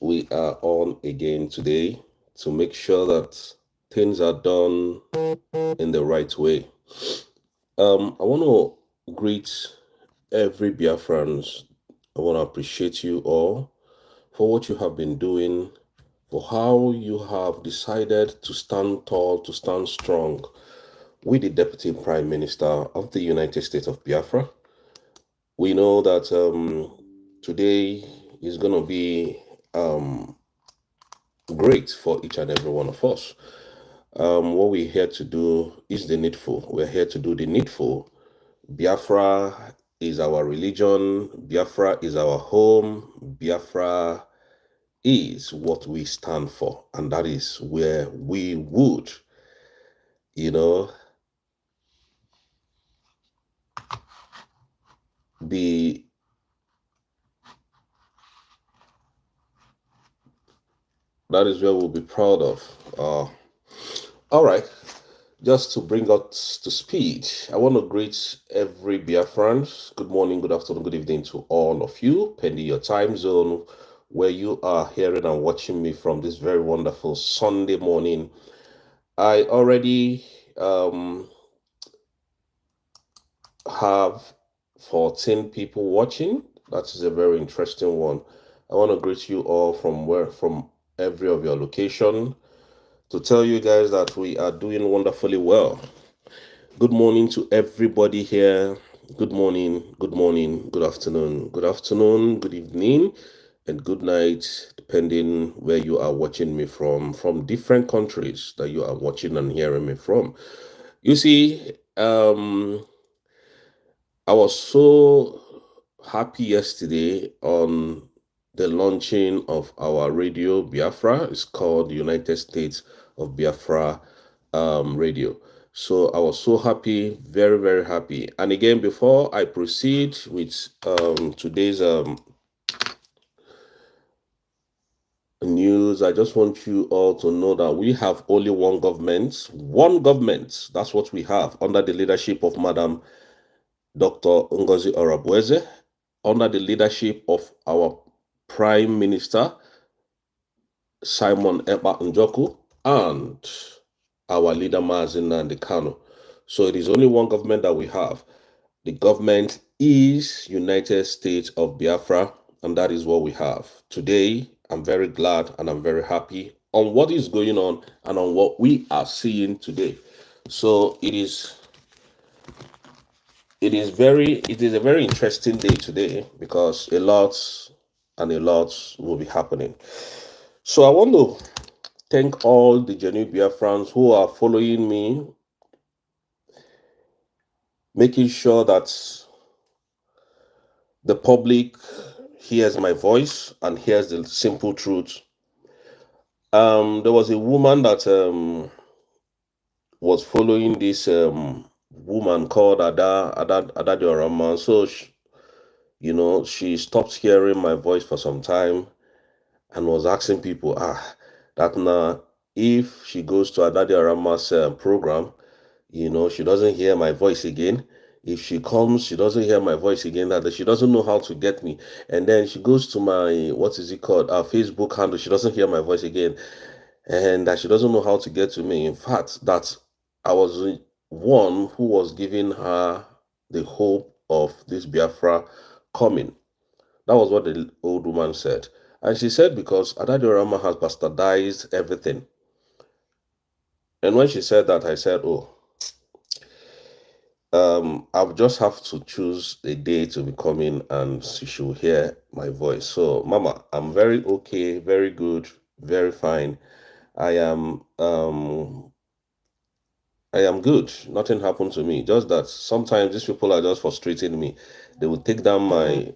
we are on again today to make sure that things are done in the right way. I want to greet every Biafrans. I want to appreciate you all for what you have been doing, for how you have decided to stand tall, to stand strong with the Deputy Prime Minister of the United States of Biafra. We know that today is going to be great for each and every one of us. What we're here to do is the needful. We're here to do the needful. Biafra is our religion. Biafra is our home. Biafra is what we stand for. And that is where we would, be that is where we'll be proud of. All right. Just to bring us to speed, I want to greet every Biafran. Good morning, good afternoon, good evening to all of you, pending your time zone where you are hearing and watching me from this very wonderful Sunday morning. I already have 14 people watching. That is a very interesting one. I want to greet you all from every of your location to tell you guys that we are doing wonderfully well. Good morning to everybody here. Good morning, good afternoon, good evening, and good night, depending where you are watching me from different countries that you are watching and hearing me from. You see, I was so happy yesterday on the launching of our radio Biafra. It's called United States of Biafra radio. So I was so happy, very, very happy. And again, before I proceed with today's news, I just want you all to know that we have only one government. One government. That's what we have under the leadership of Madam Dr. Ngozi Orabweze, under the leadership of our Prime Minister, Simon Ekpa Njoku, and our leader, Mazin Nnamdi Kanu. So it is only one government that we have. The government is United States of Biafra, and that is what we have. Today, I'm very glad and I'm very happy on what is going on and on what we are seeing today. So it is a very interesting day today because a lot will be happening. So I want to thank all the genuine Biafrans who are following me, making sure that the public hears my voice and hears the simple truth. There was a woman that was following this woman called Ada Diorama. So she stopped hearing my voice for some time and was asking people, that now if she goes to Ada Diorama's program, she doesn't hear my voice again. If she comes, she doesn't hear my voice again, that she doesn't know how to get me. And then she goes to my, what is it called, our Facebook handle, she doesn't hear my voice again. And that she doesn't know how to get to me. In fact, that I was one who was giving her the hope of this Biafra coming. That was what the old woman said. And she said because Adadiorama has bastardized everything. And when she said that, I said, I'll just have to choose a day to be coming and she should hear my voice. So, Mama, I'm very okay, very good, very fine. I am good. Nothing happened to me. Just that sometimes these people are just frustrating me. They will take down my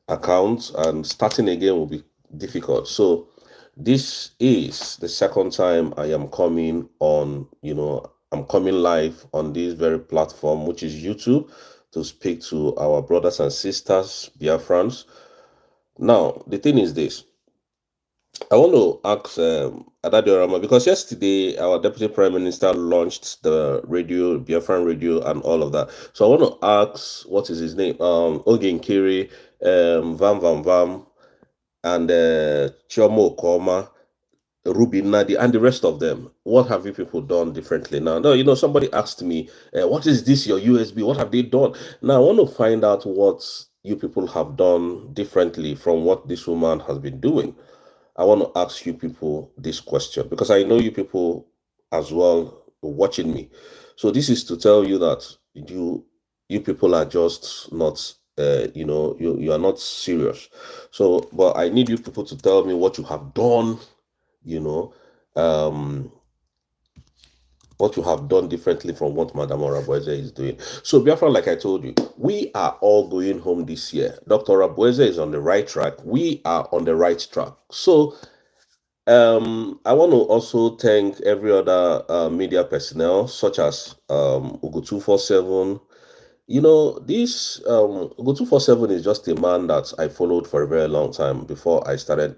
account, and starting again will be difficult. So this is the second time I am coming on, I'm coming live on this very platform, which is YouTube, to speak to our brothers and sisters, Biafrans. Now, the thing is this. I want to ask Adadiorama, because yesterday our Deputy Prime Minister launched the radio, Biafran radio, and all of that. So I want to ask, what is his name? Ogen Kiri, Vam Vam Vam, and Chomo Koma, Ruby Nadi, and the rest of them. What have you people done differently now? No, somebody asked me, what is this, your USB? What have they done? Now, I want to find out what you people have done differently from what this woman has been doing. I want to ask you people this question because I know you people as well watching me. So this is to tell you that you people are just not you are not serious. So but I need you people to tell me what you have done, you know, um what you have done differently from what Madam Orabueze is doing. So Biafra, like I told you, we are all going home this year. Dr. Orabueze is on the right track. We are on the right track. So I want to also thank every other media personnel, such as Ugo 247. This Ugo 247 is just a man that I followed for a very long time before I started,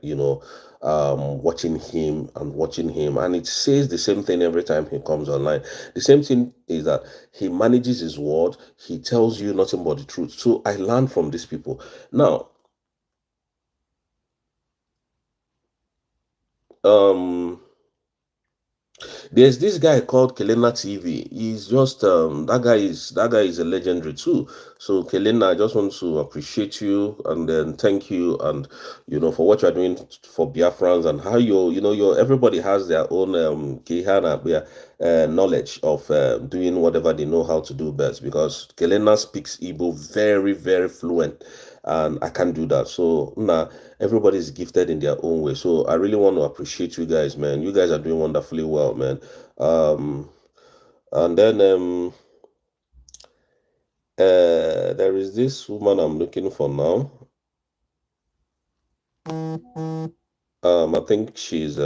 watching him and watching him. And it says the same thing every time he comes online. The same thing is that he manages his word, he tells you nothing but the truth. So I learned from these people. Now, um, there's this guy called Kelena TV. He's just that guy is a legendary too. So Kelena, I just want to appreciate you and then thank you, and for what you're doing for Biafrans, and how your everybody has their own Kehana knowledge of doing whatever they know how to do best, because Kelena speaks Igbo very, very fluent, and I can't do that. So nah, everybody's gifted in their own way. So I really want to appreciate you guys, man. You guys are doing wonderfully well, man. Um, and then there is this woman I'm looking for now. I think she's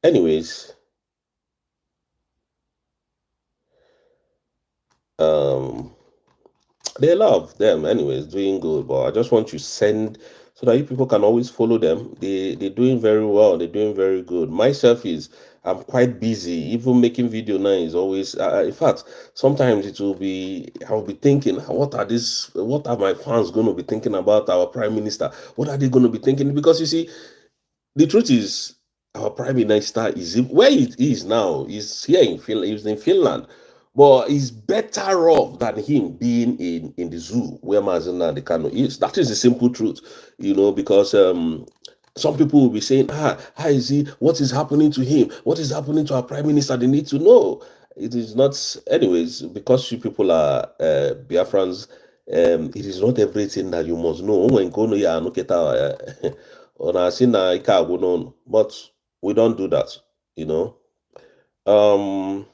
anyways, um they love them anyways, doing good, but I just want to send so that you people can always follow them. They're doing very well, they're doing very good. Myself is I'm quite busy. Even making video now is always in fact, sometimes I'll be thinking, what are my fans going to be thinking about our prime minister? What are they going to be thinking? Because you see, the truth is, our prime minister is where he is now. He's here in Finland. He's in Finland, but he's better off than him being in the zoo where Mazina the Kano is. That is the simple truth, because some people will be saying, how is he? What is happening to him? What is happening to our prime minister? They need to know. It is not, anyways, because you people are Biafrans. It is not everything that you must know. When go no ya no keta, but we don't do that, you know. Um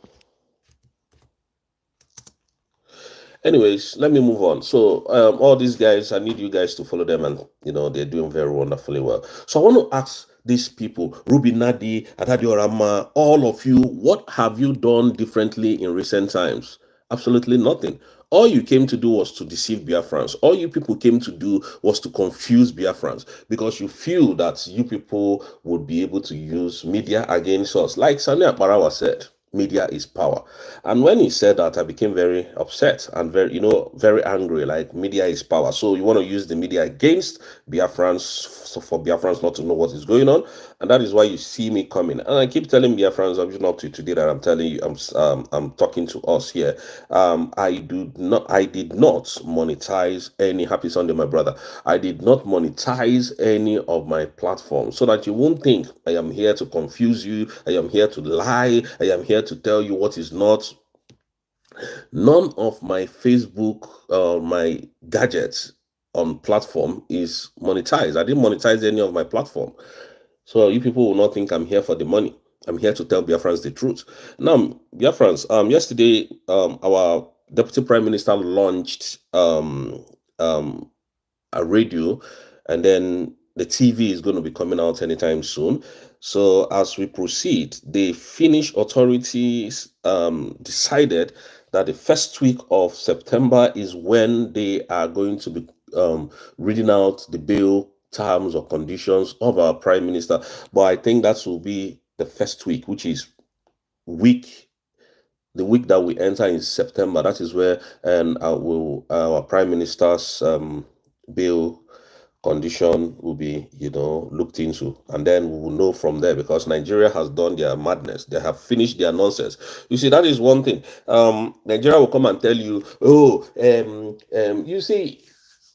Anyways, let me move on. So, all these guys, I need you guys to follow them, and they're doing very wonderfully well. So, I want to ask these people, Ruby Nadi, Adadiorama, all of you, what have you done differently in recent times? Absolutely nothing. All you came to do was to deceive Biafrans. All you people came to do was to confuse Biafrans, because you feel that you people would be able to use media against us. Like Sani Akbarawa said, media is power. And when he said that, I became very upset and very angry. Like, media is power. So you want to use the media against Biafrans, so for Biafrans not to know what is going on. And that is why you see me coming. And I keep telling Biafrans, I'm just up to today that I'm telling you, I'm talking to us here. I did not monetize any, happy Sunday, my brother. I did not monetize any of my platforms, so that you won't think I am here to confuse you. I am here to lie. I am here to tell you what is not. None of my Facebook, my gadgets on platform is monetized. I didn't monetize any of my platform. So you people will not think I'm here for the money. I'm here to tell Biafrans the truth. Now, Biafrans, yesterday, our Deputy Prime Minister launched a radio, and then the TV is going to be coming out anytime soon. So as we proceed, the Finnish authorities decided that the first week of September is when they are going to be reading out the bill terms or conditions of our prime minister. But I think that will be the first week, which is the week that we enter in September. That is where our prime minister's bill condition will be, looked into, and then we will know from there, because Nigeria has done their madness. They have finished their nonsense. You see, that is one thing. Nigeria will come and tell you, you see,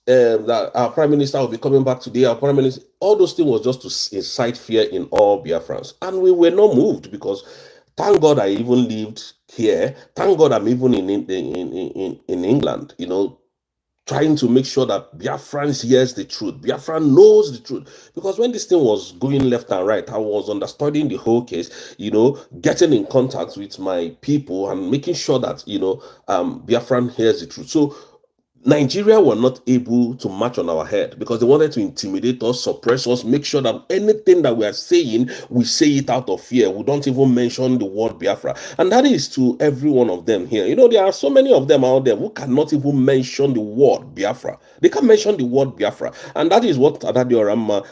that our prime minister will be coming back today. Our prime minister, all those things was just to incite fear in all Biafrans, and we were not moved, because thank God I even lived here. Thank God I'm even in England, trying to make sure that Biafrans hears the truth. Biafra knows the truth. Because when this thing was going left and right, I was understanding the whole case, getting in contact with my people and making sure that, Biafran hears the truth. So Nigeria were not able to march on our head, because they wanted to intimidate us, suppress us, make sure that anything that we are saying, we say it out of fear. We don't even mention the word Biafra. And that is to every one of them here. There are so many of them out there who cannot even mention the word Biafra. They can't mention the word Biafra. And that is what Adadio Rama,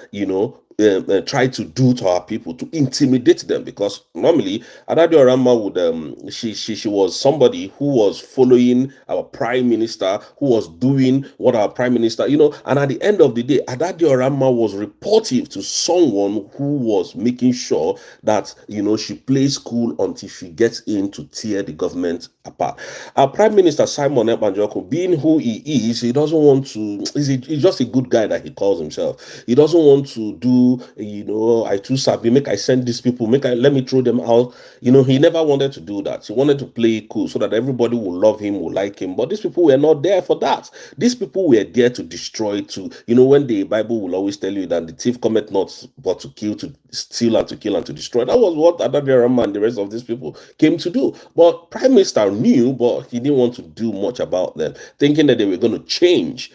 try to do to our people, to intimidate them, because normally Adadio Rama would she was somebody who was following our prime minister, who was doing what our prime minister, and at the end of the day, Adadio Rama was reportive to someone who was making sure that she plays cool until she gets in to tear the government apart. Our prime minister Simon Ekpanjoku, being who he is, he doesn't want to, he's just a good guy that he calls himself. He doesn't want to do, I too sabi, make I send these people, let me throw them out. He never wanted to do that. He wanted to play it cool so that everybody will love him, will like him. But these people were not there for that. These people were there to destroy, when the Bible will always tell you that the thief cometh not but to kill, to steal, and to kill, and to destroy. That was what Adadio Rama and the rest of these people came to do. But Prime Minister knew, but he didn't want to do much about them, thinking that they were going to change,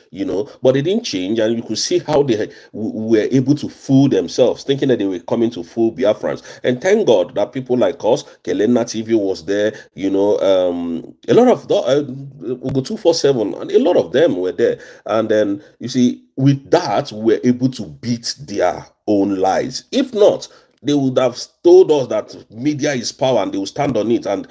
but they didn't change. And you could see how they were able to fool themselves, thinking that they were coming to fool Biafrans. And thank God that people like us, Kelena TV was there, a lot of Ugo 247, and a lot of them were there. And then, you see, with that, we were able to beat their own lies. If not, they would have told us that media is power, and they will stand on it, and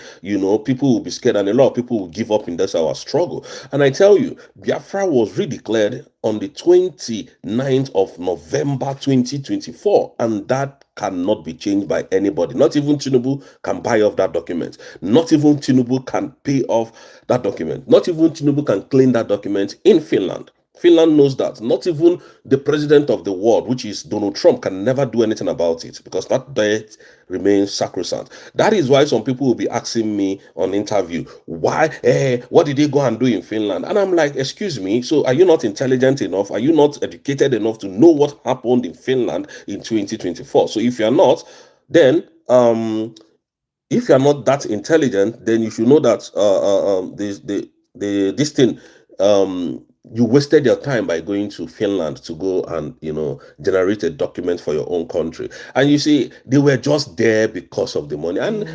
people will be scared, and a lot of people will give up in this our struggle. And I tell you, Biafra was redeclared on the 29th of November 2024, and that cannot be changed by anybody. Not even Tinubu can buy off that document. Not even Tinubu can pay off that document. Not even Tinubu can claim that document in Finland. Finland knows that. Not even the president of the world, which is Donald Trump, can never do anything about it, because that debt remains sacrosanct. That is why some people will be asking me on interview, why, what did they go and do in Finland? And I'm like, excuse me, so are you not intelligent enough? Are you not educated enough to know what happened in Finland in 2024? So if you're not, then if you're not that intelligent, then you should know that this thing, you wasted your time by going to Finland to go and generate a document for your own country. And you see, they were just there because of the money. And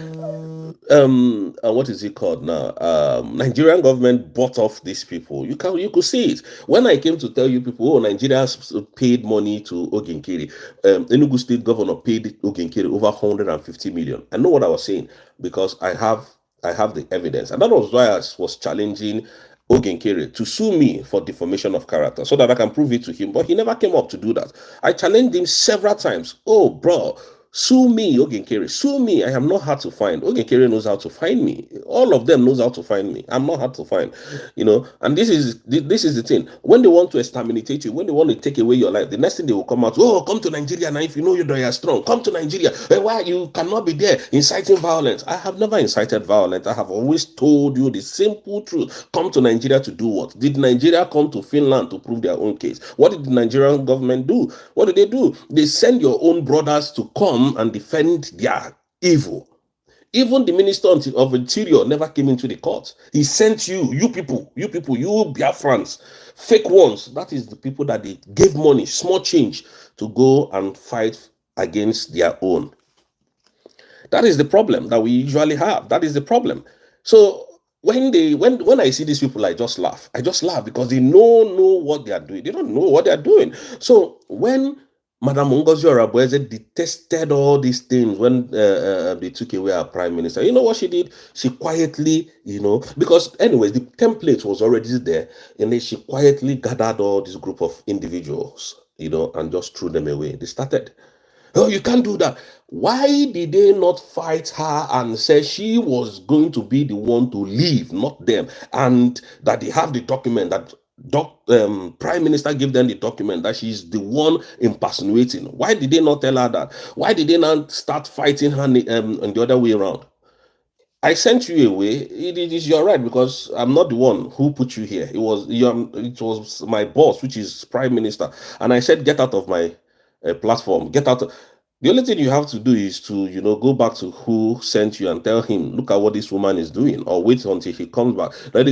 what is it called now? Nigerian government bought off these people. You could see it when I came to tell you people, Nigeria paid money to Oginkiri. Enugu State governor paid Oginkiri over 150 million. I know what I was saying, because I have the evidence, and that was why I was challenging Oginkiri to sue me for defamation of character, so that I can prove it to him. But he never came up to do that. I challenged him several times. Oh, bro, sue me, Oginkiri. Sue me. I am not hard to find. Oginkiri knows how to find me. All of them knows how to find me. I'm not hard to find. And this is the thing. When they want to exterminate you, when they want to take away your life, the next thing they will come out, come to Nigeria now. If you know you are strong, come to Nigeria. Why you cannot be there inciting violence? I have never incited violence. I have always told you the simple truth. Come to Nigeria to do what? Did Nigeria come to Finland to prove their own case? What did the Nigerian government do? What did they do? They send your own brothers to come and defend their evil. Even the Minister of Interior never came into the court. He sent you people, you Biafrans, fake ones. That is the people that they gave money, small change, to go and fight against their own. That is the problem that we usually have. That is the problem. So, when I see these people, I just laugh. I just laugh because they know what they are doing. They don't know what they are doing. So when Madam Ngozi Orabueze detested all these things when they took away our prime minister, you know what she did? She quietly, because anyways, the template was already there, and then she quietly gathered all this group of individuals, and just threw them away. They started. Oh, you can't do that. Why did they not fight her and say she was going to be the one to leave, not them? And that they have the document that Prime Minister gave them the document that she's the one impersonating. Why did they not tell her that? Why did they not start fighting her on the other way around? I sent you away. It is your right because I'm not the one who put you here. It was my boss, which is Prime Minister, and I said, get out of my platform. Get out. The only thing you have to do is to go back to who sent you and tell him, look at what this woman is doing, or wait until he comes back. Like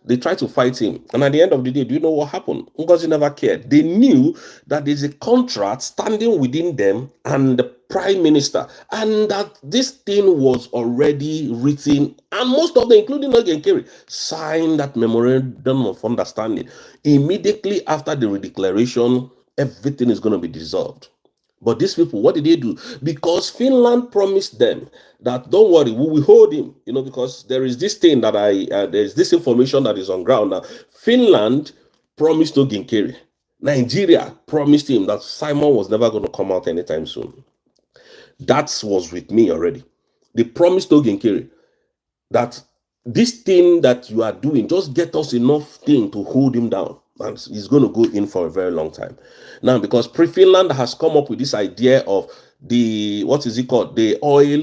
they try to fight him, and at the end of the day, do you know what happened? Ngozi never cared. They knew that there's a contract standing within them and the prime minister, and that this thing was already written, and most of them, including Ogen Kerry, signed that memorandum of understanding. Immediately after the redeclaration, everything is going to be dissolved. But these people, what did they do? Because Finland promised them that, don't worry, we will hold him, because there is this thing that there's this information that is on ground now. Finland promised Ogen Kerry. Nigeria promised him that Simon was never going to come out anytime soon. That was with me already. They promised Ogen Kerry that this thing that you are doing, just get us enough thing to hold him down. And he's going to go in for a very long time. Now, because Finland has come up with this idea of the oil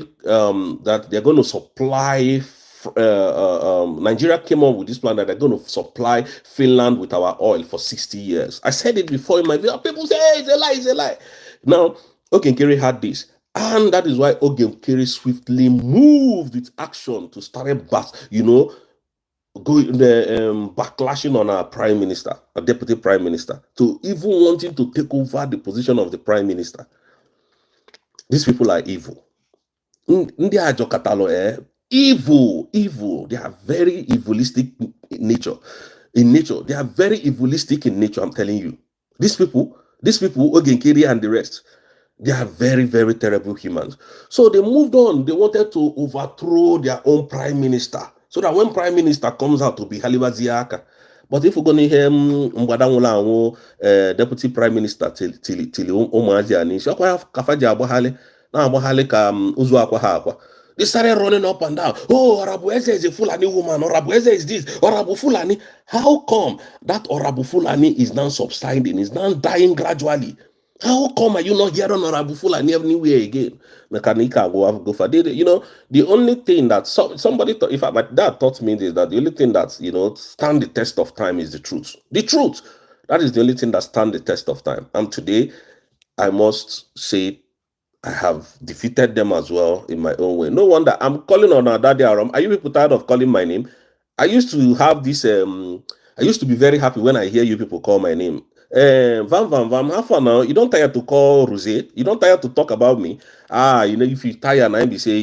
that they're going to supply. Nigeria came up with this plan that they're going to supply Finland with our oil for 60 years. I said it before in my video. People say, hey, it's a lie. Now, Ogen Kerry had this. And that is why Ogen Kerry swiftly moved its action to start backlashing on our prime minister, a deputy prime minister, to even wanting to take over the position of the prime minister. These people are evil. Evil. They are very evilistic in nature. They are very evilistic in nature, I'm telling you. These people, Ogen Kerry and the rest, they are very, very terrible humans. So they moved on. They wanted to overthrow their own prime minister, so that when prime minister comes out to be Haliba Ziaka. But if we're going to hear deputy prime minister till they started running up and down. Oh, Orabueze is a Fulani woman. Orabueze is this. Orabu Fulani. How come that Orabu Fulani is now subsiding, is now dying gradually? How come are you not hearing Orabu Fulani anywhere again? The only thing that somebody thought, in fact, my dad taught me this, that the only thing that, stand the test of time is the truth. The truth. That is the only thing that stand the test of time. And today, I must say, I have defeated them as well in my own way. No wonder I'm calling on our daddy Aram. Are you people tired of calling my name? I used to have this, I used to be very happy when I hear you people call my name. Vam, how far now? You don't tire to call Rozay. You don't tire to talk about me. If you tire, now be say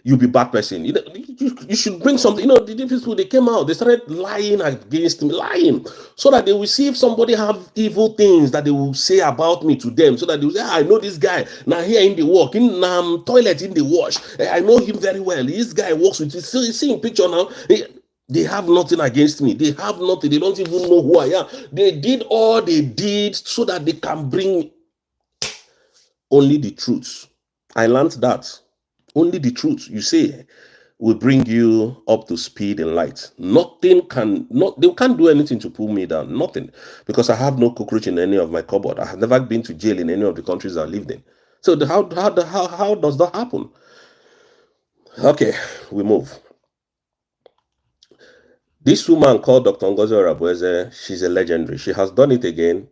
you be bad person. You should bring something. The people, they came out, they started lying against me, lying, so that they will see if somebody have evil things that they will say about me to them, so that they will say, I know this guy. Now here in the work, in toilet, in the wash, I know him very well. This guy works with you. See in picture now. They have nothing against me. They have nothing. They don't even know who I am. They did all they did so that they can bring only the truth. I learned that. Only the truth, you say, will bring you up to speed and light. They can't do anything to pull me down. Nothing. Because I have no cockroach in any of my cupboard. I have never been to jail in any of the countries I lived in. So how does that happen? Okay, we move. This woman called Dr. Ngozi Orabueze, she's a legendary. She has done it again.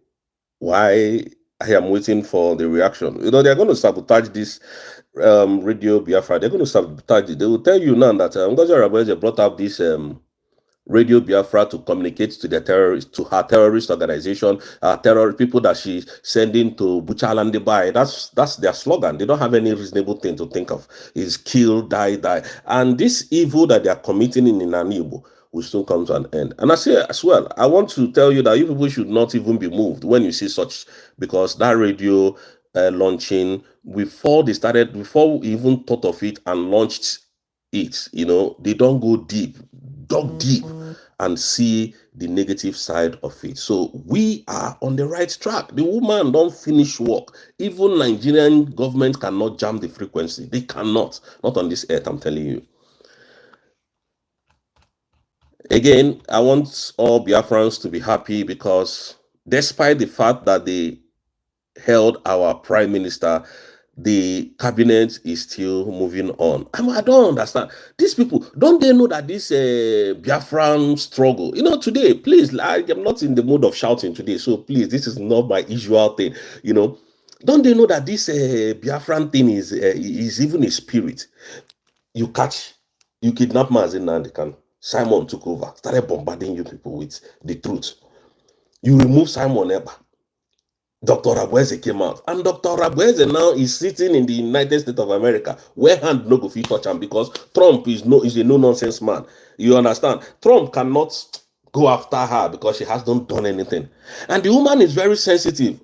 Why? I am waiting for the reaction. They're going to sabotage this radio Biafra. They're going to sabotage it. They will tell you now that Ngozi Orabueze brought up this Radio Biafra to communicate to the terrorists, to her terrorist organization, terror people that she's sending to Buchalandi by. That's their slogan. They don't have any reasonable thing to think of. Is kill, die, die. And this evil that they are committing in Inanibo will soon come to an end. And I say as well, I want to tell you that you people should not even be moved when you see such, because that radio launching, before we even thought of it and launched it, they don't go deep, dug deep, and see the negative side of it. So we are on the right track. The woman don't finish work. Even Nigerian government cannot jam the frequency. They cannot. Not on this earth, I'm telling you. Again, I want all Biafrans to be happy, because despite the fact that they held our prime minister, the cabinet is still moving on. I don't understand. These people, don't they know that this Biafran struggle, today, please, I am not in the mood of shouting today, so please, this is not my usual thing, Don't they know that this Biafran thing is even a spirit? You kidnap Mazen Nandekan. Simon took over, started bombarding you people with the truth. You remove Simon Eba. Dr. Rabueze came out, and Dr. Rabueze now is sitting in the United States of America, where hand no go fit touch him, because Trump is a no-nonsense man. You understand? Trump cannot go after her because she hasn't done anything. And the woman is very sensitive.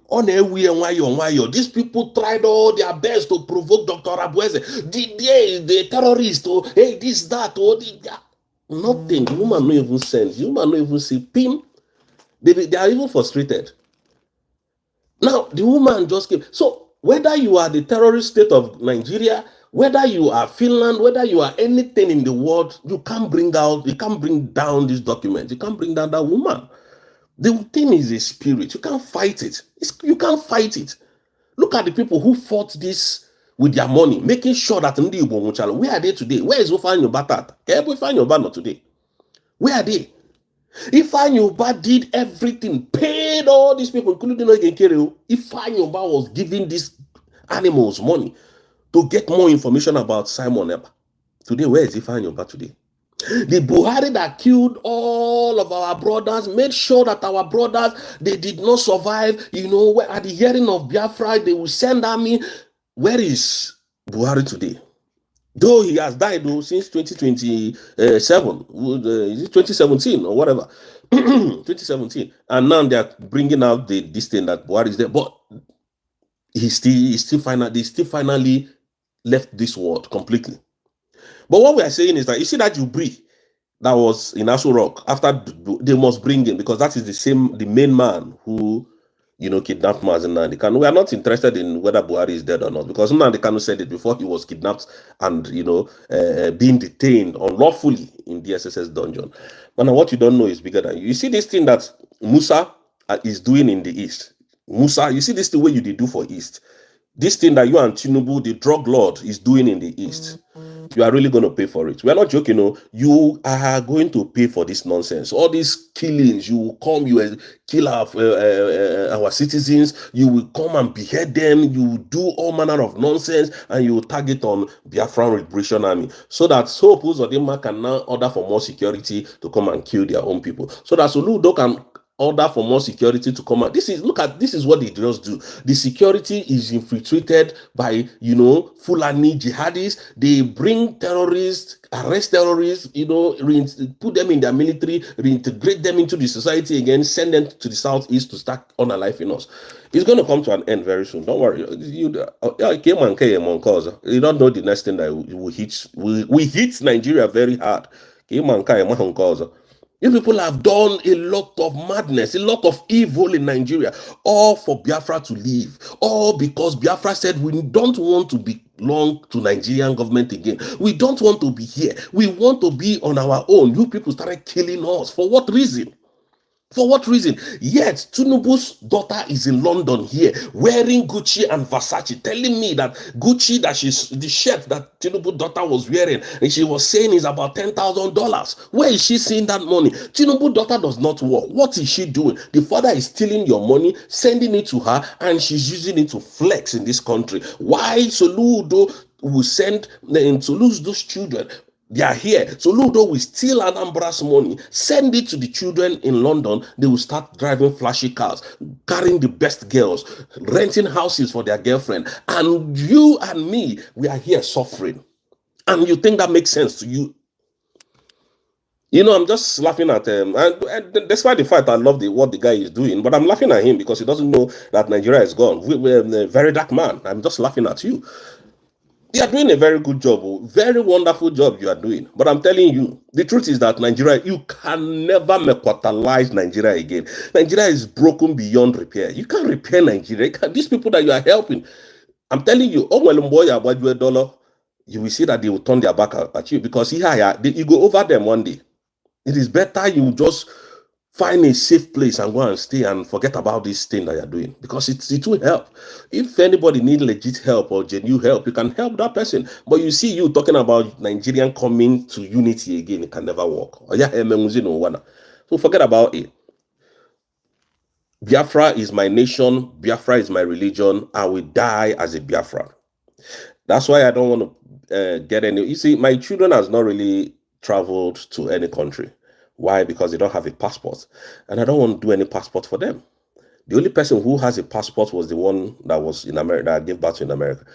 These people tried all their best to provoke Dr. Rabueze. The terrorist, hey, this, that, that. Nothing. The woman no even sense. The woman no even see pin. They are even frustrated. Now, the woman just came. So, whether you are the terrorist state of Nigeria, whether you are Finland, whether you are anything in the world, you can't bring down this document. You can't bring down that woman. The thing is a spirit. You can't fight it. You can't fight it. Look at the people who fought this with their money, making sure that where are they today? Where is Ifeanyi Uba? Ifeanyi Uba not today. Where are they? Ifeanyi Uba did everything, paid all these people, including Ogenkere. Ifeanyi Uba was giving these animals money to get more information about Simon Eba. Today, where is Ifeanyi Uba today? The Buhari that killed all of our brothers, made sure that our brothers, they did not survive. At the hearing of Biafra, they will send army. Where is Buhari today? Though he has died since 2027, is it 2017 or whatever, 2017, and now they are bringing out this thing that Buhari is there, but they still finally left this world completely. But what we are saying is that you see that Jubilee that was in Aso Rock, after they must bring him, because that is the main man who kidnapped Mazen Nnamdi Kanu. We are not interested in whether Buhari is dead or not, because Nnamdi Kanu said it before he was kidnapped and being detained unlawfully in the SSS dungeon. But now what you don't know is bigger than you. You see this thing that Musa is doing in the East. Musa, you see this thing where you do for East. This thing that you and Tinubu, the drug lord, is doing in the East. You are really going to pay for it. We are not joking. You are going to pay for this nonsense. All these killings, you will come, you will kill our citizens, you will come and behead them, you will do all manner of nonsense, and you will target on Biafran Liberation Army, so that Sopus Odema can now order for more security to come and kill their own people, so that Soludo can order for more security to come out. This is what they just do. The security is infiltrated by Fulani jihadis. They bring terrorists, arrest terrorists, put them in their military, reintegrate them into the society again, send them to the southeast to start unaliving us. It's going to come to an end very soon. Don't worry. You don't know the next thing that we hit Nigeria very hard. You people have done a lot of madness, a lot of evil in Nigeria, all for Biafra to leave, all because Biafra said we don't want to belong to Nigerian government again. We don't want to be here. We want to be on our own. You people started killing us. For what reason? For what reason? Yet, Tinubu's daughter is in London here, wearing Gucci and Versace, telling me that Gucci, that the shirt that Tinubu's daughter was wearing, and she was saying is about $10,000. Where is she seeing that money? Tinubu's daughter does not work. What is she doing? The father is stealing your money, sending it to her, and she's using it to flex in this country. Why Soludo will send and to lose those children? They are here. So Ludo will steal Anambra's money, send it to the children in London. They will start driving flashy cars, carrying the best girls, renting houses for their girlfriend. And you and me, we are here suffering. And you think that makes sense to you? You know, I'm just laughing at him. And despite the fact I love what the guy is doing, but I'm laughing at him because he doesn't know that Nigeria is gone. We're a very dark man. I'm just laughing at you. You are doing a very good job, very wonderful job you are doing. But I'm telling you, the truth is that Nigeria, you can never mequatalize Nigeria again. Nigeria is broken beyond repair. You can't repair Nigeria. These people that you are helping, I'm telling you, you will see that they will turn their back at you because you go over them one day. It is better you just find a safe place and go and stay and forget about this thing that you're doing because it will help. If anybody need legit help or genuine help, you can help that person. But you see, you talking about Nigerian coming to unity again, it can never work. So forget about it. Biafra is my nation. Biafra is my religion. I will die as a Biafra. That's why I don't want to get any. You see, my children has not really traveled to any country. Why? Because they don't have a passport. And I don't want to do any passport for them. The only person who has a passport was the one that was in America, that I gave birth to in America.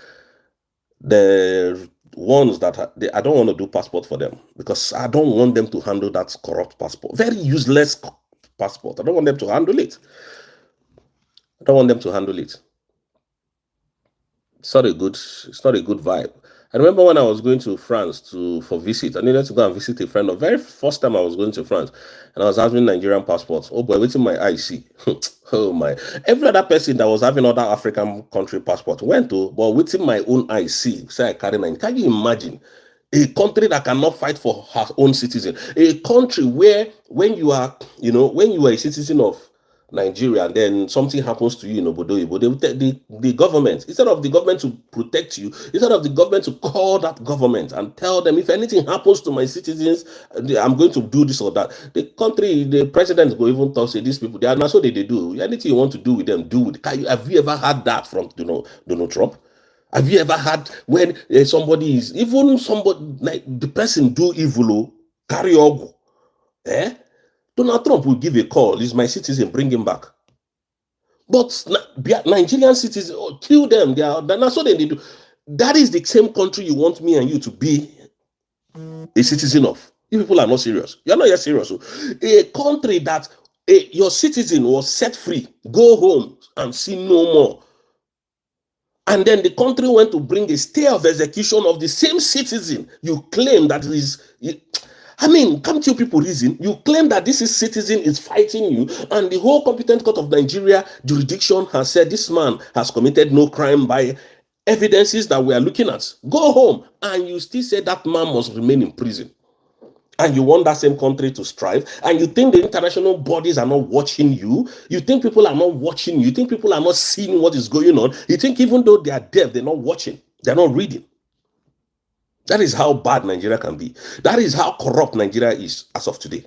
The ones that I don't want to do passport for them because I don't want them to handle that corrupt passport. Very useless passport. I don't want them to handle it. I don't want them to handle it. It's not a good vibe. I remember when I was going to France for visit. I needed to go and visit a friend. The very first time I was going to France, and I was having Nigerian passports. Oh boy, waiting my IC. Oh my! Every other person that was having other African country passport went to, but waiting my own IC. Say I carry 9. Can you imagine a country that cannot fight for her own citizen? A country where when you are a citizen of Nigeria, and then something happens to you in Obodo, the government, instead of the government to protect you, instead of the government to call that government and tell them if anything happens to my citizens, I'm going to do this or that. The president will even talk, say these people, they are not so they do. Anything you want to do with them, do with. Have you ever had that from Donald Trump? Have you ever had when somebody like the person do evil, carry ogu, Donald Trump will give a call. He's my citizen, bring him back. But Nigerian citizens, kill them. That's what they do. That is the same country you want me and you to be a citizen of. You people are not serious. You're not yet serious. A country that your citizen was set free, go home and see no more. And then the country went to bring a stay of execution of the same citizen. You claim that can't you people reason? You claim that this citizen is fighting you, and the whole competent court of Nigeria jurisdiction has said this man has committed no crime by evidences that we are looking at. Go home, and you still say that man must remain in prison. And you want that same country to strive, and you think the international bodies are not watching you. You think people are not watching you. You think people are not seeing what is going on. You think even though they are deaf, they're not watching. They're not reading. That is how bad Nigeria can be. That is how corrupt Nigeria is as of today.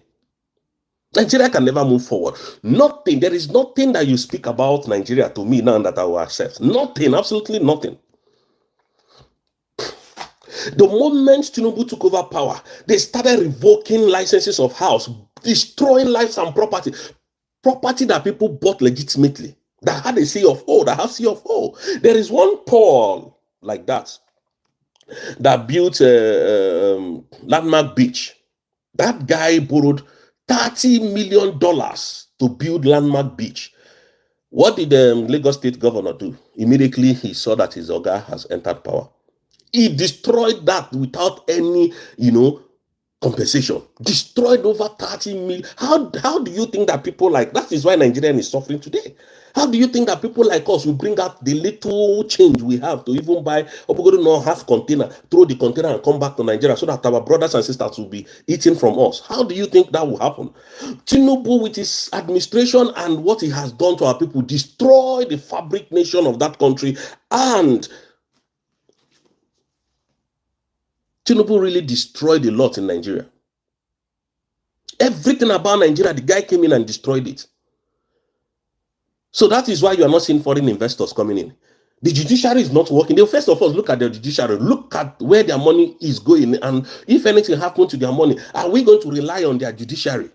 Nigeria can never move forward. Nothing. There is nothing that you speak about Nigeria to me now that I will accept. Nothing. Absolutely nothing. The moment Tinubu took over power, they started revoking licenses of house, destroying lives and property. Property that people bought legitimately, that had a C of O, that has C of O. There is one Paul like that built Landmark Beach. That guy borrowed $30 million to build Landmark Beach. What did the Lagos State governor do? Immediately he saw that his Oga has entered power. He destroyed that without any, compensation. Destroyed over 30 million. How do you think that people like that is why Nigeria is suffering today? How do you think that people like us will bring out the little change we have to even buy half container, throw the container and come back to Nigeria so that our brothers and sisters will be eating from us? How do you think that will happen? Tinubu, with his administration and what he has done to our people, destroy the fabric nation of that country, and Tinubu really destroyed a lot in Nigeria. Everything about Nigeria, the guy came in and destroyed it. So that is why you are not seeing foreign investors coming in. The judiciary is not working. They first of all look at the judiciary, look at where their money is going, and if anything happens to their money, are we going to rely on their judiciary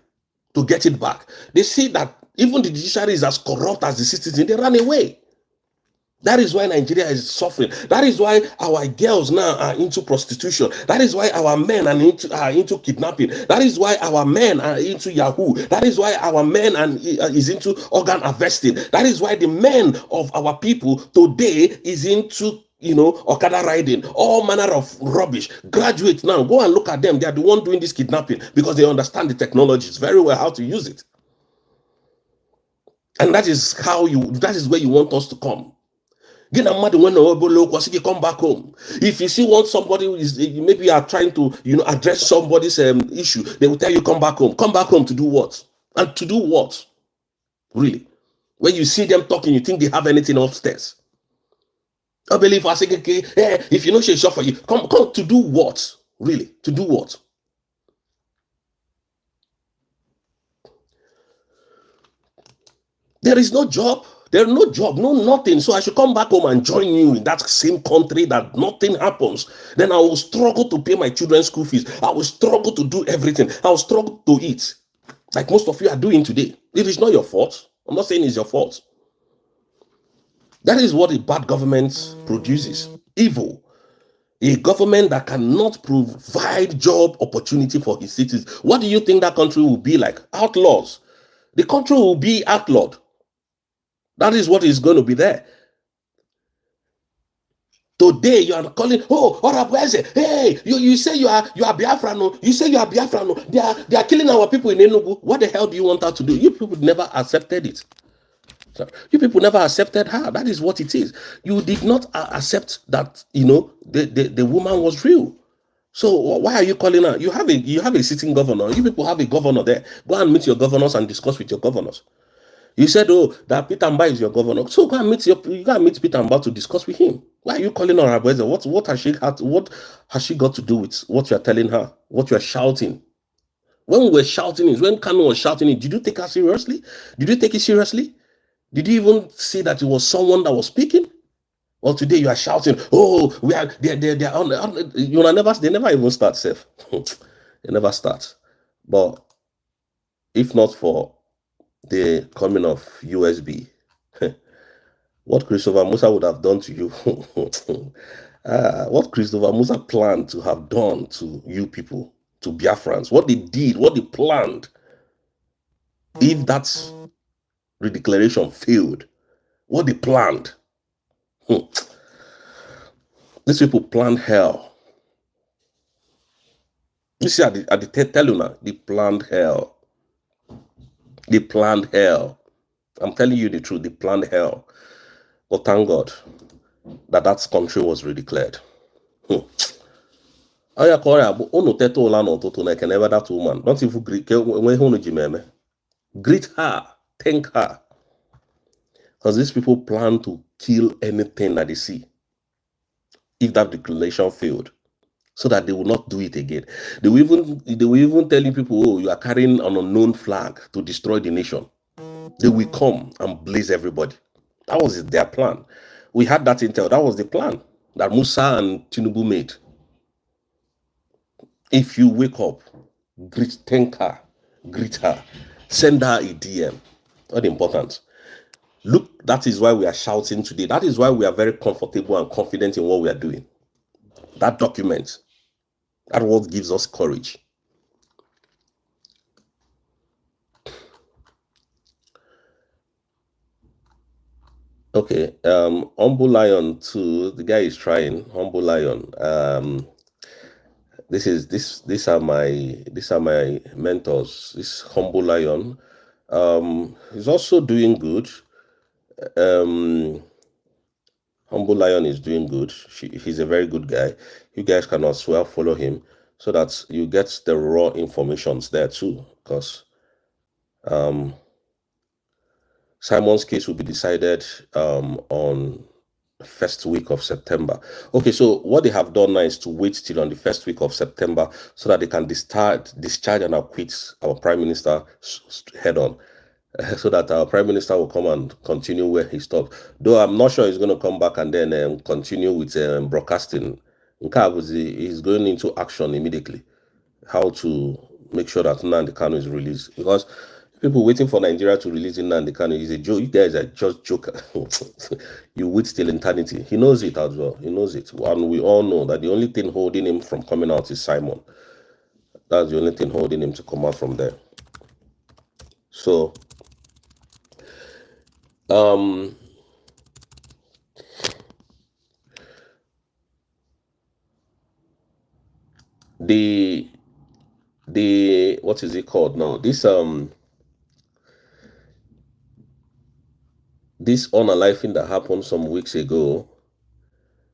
to get it back? They see that even the judiciary is as corrupt as the citizen. They run away. That is why Nigeria is suffering. That is why our girls now are into prostitution. That is why our men are into kidnapping. That is why our men are into Yahoo. That is why our men is into organ harvesting. That is why the men of our people today is into Okada riding, all manner of rubbish. Graduates now, go and look at them. They are the one doing this kidnapping because they understand the technologies very well, how to use it. And that is where you want us to come. Come back home. If you see what somebody is, maybe you are trying to address somebody's issue, they will tell you come back home. Come back home to do what? And to do what? Really? When you see them talking, you think they have anything upstairs. I believe I say, okay, if you know she's short for you, come to do what? Really? To do what? There is no job. There's no job, no nothing. So I should come back home and join you in that same country that nothing happens. Then I will struggle to pay my children's school fees. I will struggle to do everything. I will struggle to eat. Like most of you are doing today. It is not your fault. I'm not saying it's your fault. That is what a bad government produces. Evil. A government that cannot provide job opportunity for his citizens. What do you think that country will be like? Outlaws. The country will be outlawed. That is what is going to be there. Today you are calling, hey, you say you are Biafra, no? You say you are Biafra, no? They are killing our people in Enugu. What the hell do you want her to do? You people never accepted it. You people never accepted her. That is what it is. You did not accept that the woman was real. So why are you calling her? You have a sitting governor. You people have a governor there. Go and meet your governors and discuss with your governors. You said, that Peter Mba is your governor. So go and meet Peter Mba to discuss with him. Why are you calling her Abueze? What has she got to do with what you are telling her? What you are shouting? When we were shouting it, when Kanu was shouting it, did you take her seriously? Did you take it seriously? Did you even see that it was someone that was speaking? Well, today you are shouting, we are they are on they never even start safe. They never start. But if not for the coming of USB, what Christopher Musa would have done to you, what Christopher Musa planned to have done to you people, to Biafrans, what they did, what they planned, if that redeclaration failed, what they planned. These people planned hell. You see, at the tell you now, they planned hell. They planned hell. I'm telling you the truth. They planned hell. But thank God that country was redeclared. That woman. Don't even greet her. Thank her. Because these people plan to kill anything that they see. If that declaration failed. So that they will not do it again. They will even telling people, you are carrying an unknown flag to destroy the nation. They will come and blaze everybody. That was their plan. We had that intel. That was the plan that Musa and Tinubu made. If you wake up, thank her, greet her, send her a DM. Not important. Look, that is why we are shouting today. That is why we are very comfortable and confident in what we are doing. That document, that what gives us courage. Okay, Humble Lion too. The guy is trying. Humble Lion. These are my mentors. This Humble Lion. He's also doing good. Humble Lion is doing good. He's a very good guy. You guys can as well follow him so that you get the raw informations there too. Because Simon's case will be decided on the first week of September. Okay, so what they have done now is to wait till on the first week of September so that they can discharge and acquit our Prime Minister head on. so that our prime minister will come and continue where he stopped. Though I'm not sure he's going to come back and then continue with broadcasting. He's going into action immediately. How to make sure that Nnamdi Kanu is released, because people waiting for Nigeria to release Nnamdi Kanu is a joke. You guys are just joke. You wait till eternity. He knows it as well. He knows it, and we all know that the only thing holding him from coming out is Simon. That's the only thing holding him to come out from there. So, the what is it called now? This unaliving that happened some weeks ago,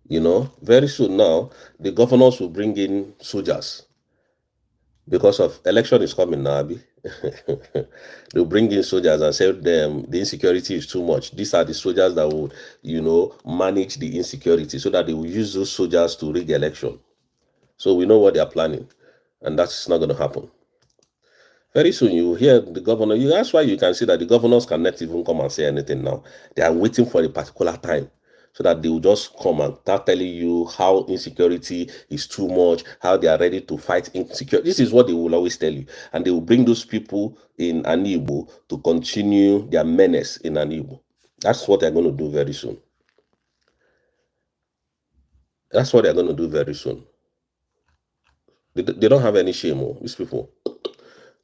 very soon now, the governors will bring in soldiers because of election is coming now, Abi. They'll bring in soldiers and say them the insecurity is too much. These are the soldiers that will, manage the insecurity, so that they will use those soldiers to rig the election. So we know what they are planning, and that's not going to happen. Very soon you will hear the governor. That's why you can see that the governors cannot even come and say anything now. They are waiting for a particular time, so that they will just come and start telling you how insecurity is too much, how they are ready to fight insecurity. This is what they will always tell you. And they will bring those people in Anibo to continue their menace in Anibo. That's what they're going to do very soon. That's what they're going to do very soon. They don't have any shame, these people.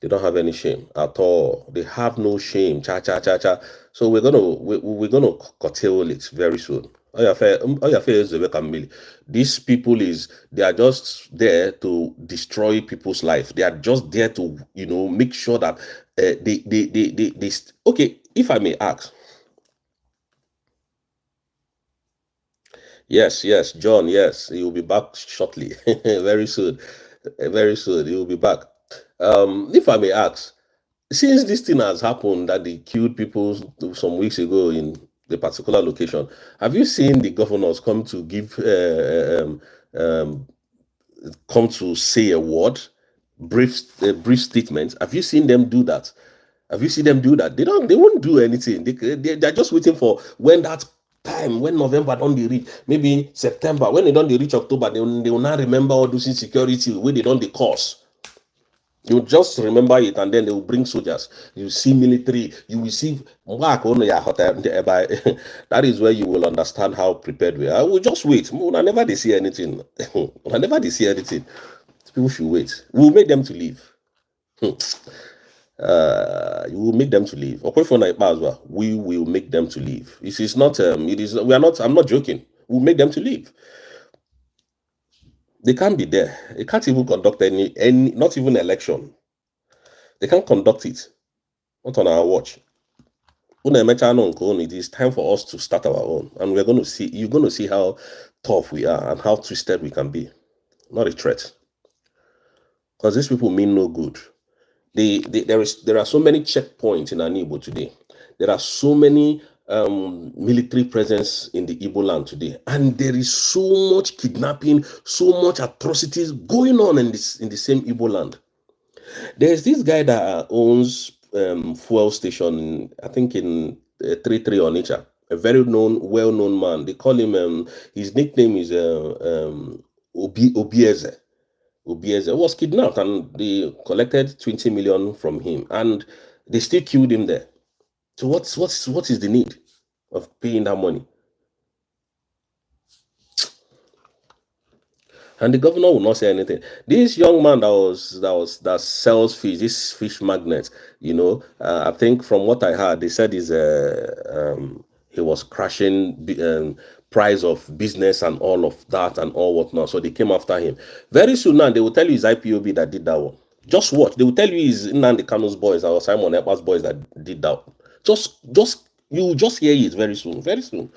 They don't have any shame at all. They have no shame. Cha cha cha cha. So we're gonna curtail it very soon. These people they are just there to destroy people's life. They are just there to make sure that they okay. If I may ask, yes, John, yes, he will be back shortly, very soon, very soon he will be back. If I may ask, since this thing has happened that they killed people some weeks ago in the particular location, have you seen the governors come to give come to say a word, brief statement? Have you seen them do that? Have you seen them do that? They won't do anything. They're just waiting for when that time, when November don't they reach, maybe September, when they don't they reach October, they will not remember all those insecurity where they don't they cause. You just remember it, and then they will bring soldiers. You see military, you will see that is where you will understand how prepared we are. We'll just wait. Whenever they see anything, whenever they see anything, people should wait. We'll make them to leave. You will make them to leave. We will make them to leave. It is not. I'm not joking. We'll make them to leave. They can't be there. They can't even conduct any, not even election. They can't conduct it. Not on our watch. It is time for us to start our own. And you're going to see how tough we are and how twisted we can be. Not a threat. Because these people mean no good. There are so many checkpoints in Anibo today. There are so many military presence in the Igbo land today, and there is so much kidnapping, so much atrocities going on in the same Igbo land. There's this guy that owns fuel station, I think in 33 Onitsha, a very well-known man. They call him, his nickname is Obieze. Obieze was kidnapped, and they collected 20 million from him, and they still killed him there. So what is the need of paying that money? And the governor will not say anything. This young man that sells fish, this fish magnet, I think from what I heard, they said he was crashing price of business and all of that and all whatnot. So they came after him. Very soon now, they will tell you it's IPOB that did that one. Just watch. They will tell you it's Nnamdi Kanu's boys or Simon Ekpa's boys that did that one. You will just hear it very soon. Very soon.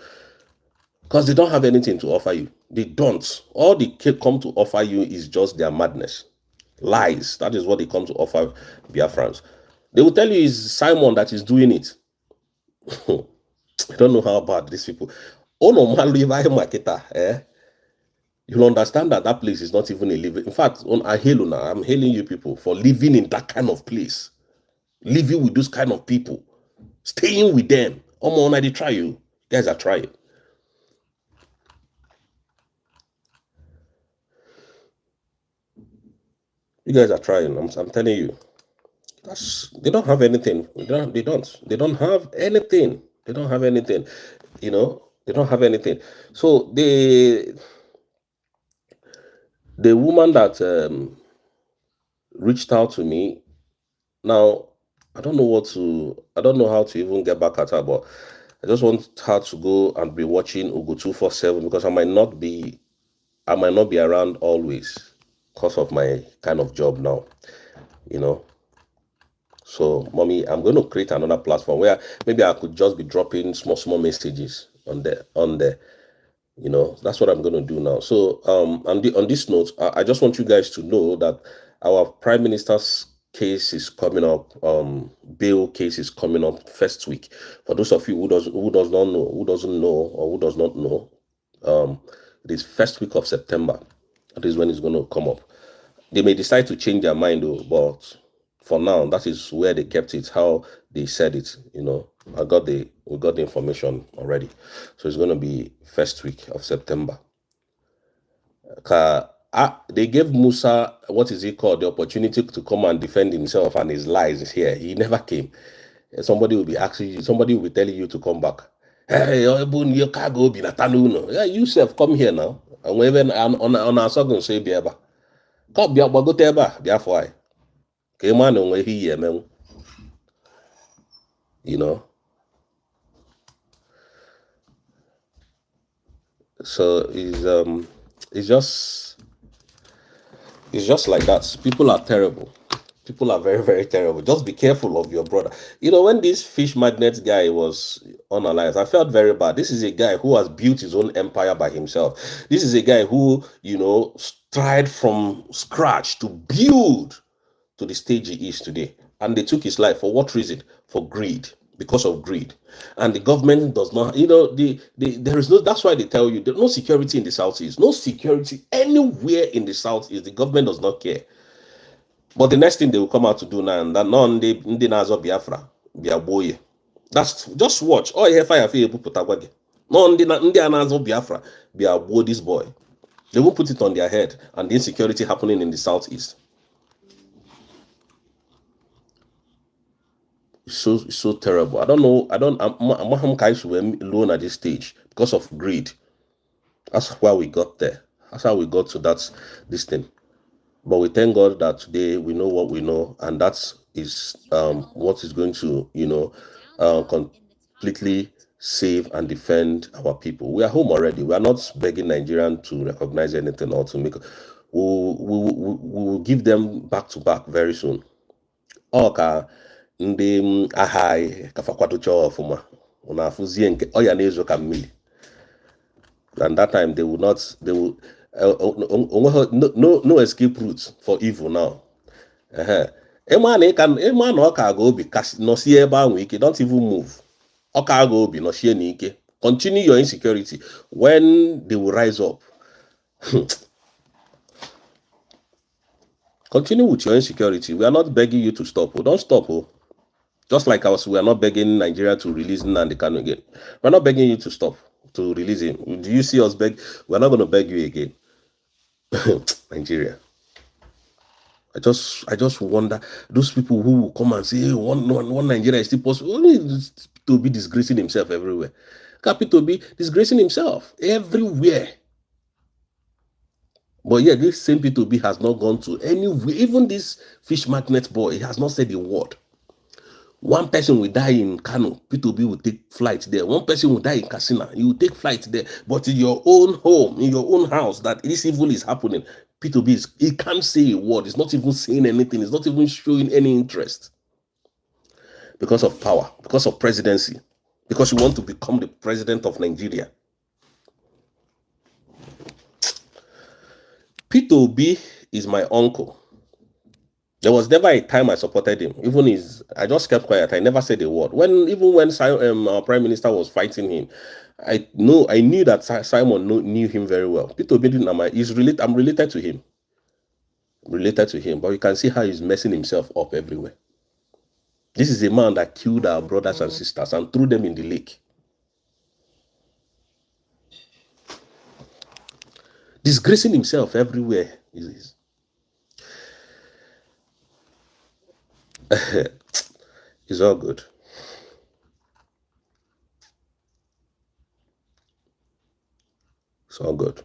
Because they don't have anything to offer you. They don't. All they come to offer you is just their madness. Lies. That is what they come to offer Biafrans. They will tell you it's Simon that is doing it. I don't know how bad these people. Oh no, you'll understand that place is not even a living. In fact, I'm hailing you people for living in that kind of place. Living with those kind of people. Staying with them. Omo, they try you. Guys are trying. You guys are trying. I'm telling you. They don't have anything. They don't have anything. They don't have anything. They don't have anything. So the woman that reached out to me, now I don't know how to even get back at her, but I just want her to go and be watching Ugo 247 because I might not be around always because of my kind of job now, you know. So, mommy, I'm going to create another platform where maybe I could just be dropping small messages on there. That's what I'm going to do now. So, on this note, I just want you guys to know that our prime minister's case is coming up. Bail case is coming up first week. For those of you who doesn't know, or who does not know, it is first week of September. That is when it's going to come up. They may decide to change their mind though, but for now, that is where they kept it, how they said it. We got the information already. So it's going to be first week of September. They gave Musa, what is he called, the opportunity to come and defend himself and his lies here. He never came. Somebody will be telling you to come back. Hey, your cargo be Natanu. Yeah, you self come here now. And even on our second say Biaba. Come Biaba, go teba, Biafwai. Came on where he man. So it's just like that. People are terrible. People are very, very terrible. Just be careful of your brother. When this fish magnet guy was on Alliance, I felt very bad. This is a guy who has built his own empire by himself. This is a guy who, tried from scratch to build to the stage he is today. And they took his life. For what reason? For greed. Because of greed. And the government does not, there is no, that's why they tell you there's no security in the Southeast. No security anywhere in the Southeast. The government does not care. But the next thing they will come out to do now, and that none they nazo Biafra, Biaboye. That's just watch. Oh, yeah, fire put no nazo Biafra, Biabo this boy. They will put it on their head, and the insecurity happening in the Southeast. It's so terrible. I'm alone at this stage because of greed. That's why we got there. That's how we got to this thing. But we thank God that today we know what we know, and that is what is going to, completely save and defend our people. We are home already. We are not begging Nigerian to recognize anything or to make. We will give them back to back very soon. Oka ndị agha anyị kafakwadocha ọfụma na afụzie nke ọ ya na-ezo ka mmiri. And that time they will no escape route for evil now. Ịma na ọka aga obi nọsie ebe ahụ ike, don't even move. Ọka aga obi nọsie n'ike. Continue your insecurity. When they will rise up, continue with your insecurity. We are not begging you to stop. Don't stop. Just like us, we are not begging Nigeria to release Nnamdi Kanu again. We're not begging you to stop, to release him. Do you see us beg? We're not going to beg you again. Nigeria. I just wonder, those people who will come and say, hey, one Nigeria is still possible. Only to be disgracing himself everywhere. To be disgracing himself everywhere. But yeah, this same P2B has not gone to anywhere. Even this fish magnet boy, he has not said a word. One person will die in Kano, P2B will take flight there. One person will die in Katsina, you will take flight there. But in your own home, in your own house, that this evil is happening, P2B he can't say a word. He's not even saying anything. He's not even showing any interest. Because of power, because of presidency, because you want to become the president of Nigeria. P2B is my uncle. There was never a time I supported him. I just kept quiet. I never said a word. Even when our prime minister was fighting him, I knew that Simon knew him very well. P2B didn't. I'm related to him. But you can see how he's messing himself up everywhere. This is a man that killed our brothers and sisters and threw them in the lake. Disgracing himself everywhere. It's all good. It's all good.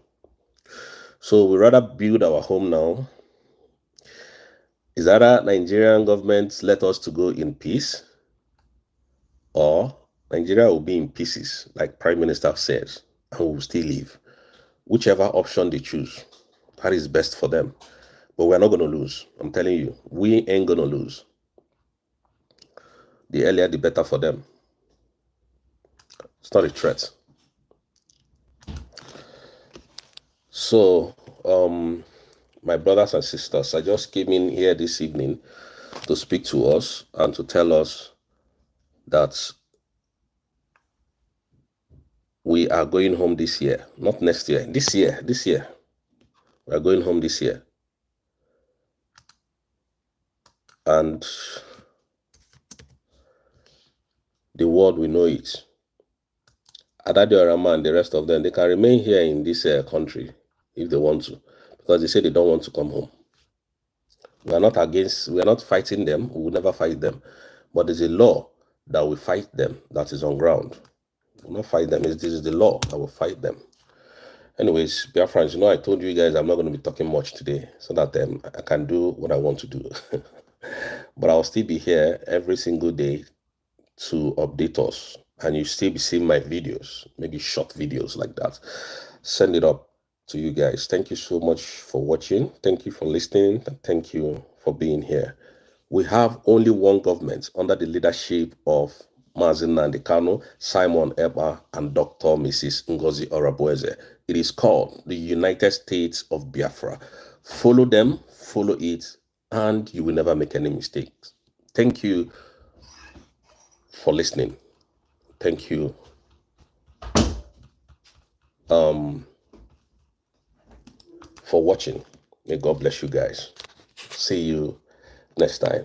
So we rather build our home now. Is either Nigerian government let us to go in peace, or Nigeria will be in pieces, like Prime Minister says, and we will still live. Whichever option they choose, that is best for them. But we're not going to lose. I'm telling you, we ain't going to lose. The earlier, the better for them. It's not a threat. So, my brothers and sisters, I just came in here this evening to speak to us and to tell us that we are going home this year, not next year, this year. We are going home this year. And the world will know it. Adadiorama and the rest of them, they can remain here in this country if they want to, because they say they don't want to come home. We are not fighting them. We will never fight them. But there's a law that will fight them that is on ground. We will not fight them. This is the law that will fight them. Anyways, Biafrans, I told you guys I'm not going to be talking much today so that I can do what I want to do. But I'll still be here every single day to update us. And you still be seeing my videos, maybe short videos like that. Send it up to you guys. Thank you so much for watching. Thank you for listening. And thank you for being here. We have only one government under the leadership of Mazi Nnamdi Kanu, Simon Ekpa, and Dr. Mrs. Ngozi Orabueze. It is called the United States of Biafra. Follow them, follow it, and you will never make any mistakes. Thank you for listening. Thank you for watching. May God bless you guys. See you next time.